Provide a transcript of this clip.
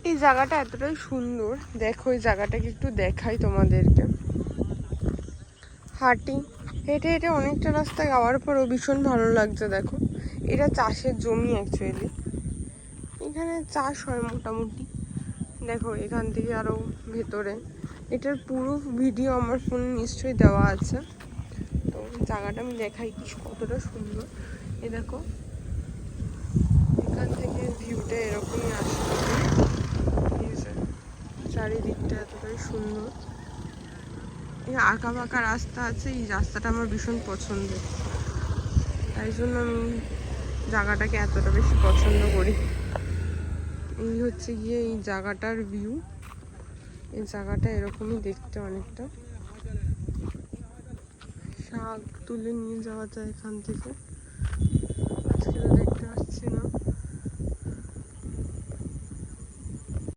এই জায়গাটা এতটাই সুন্দর, দেখো এই জায়গাটাকে একটু দেখাই তোমাদেরকে। হাঁটি হেঁটে হেঁটে অনেকটা রাস্তা যাওয়ার পরও ভীষণ ভালো লাগছে। দেখো এটা চাষের জমি অ্যাকচুয়ালি, এখানে চাষ হয় মোটামুটি। দেখো এখান থেকে আরো ভেতরে, এটার পুরো ভিডিও আমার ফোনে নিশ্চয়ই দেওয়া আছে। তো জায়গাটা আমি দেখাই কি কতটা সুন্দর। এ দেখো এখান থেকে ভিউটা এরকমই আসে, চারিদিকটা এতটাই সুন্দর। এই আঁকা বাঁকা রাস্তা আছে, এই রাস্তাটা আমার ভীষণ পছন্দের, তাই জন্য আমি জায়গাটাকে এতটা বেশি পছন্দ করি। এই হচ্ছে গিয়ে এই জায়গাটার ভিউ। এই জায়গাটা এরকমই দেখতে অনেকটা। শাক তুলে নিয়ে যাওয়া যায় এখান থেকে। আজকে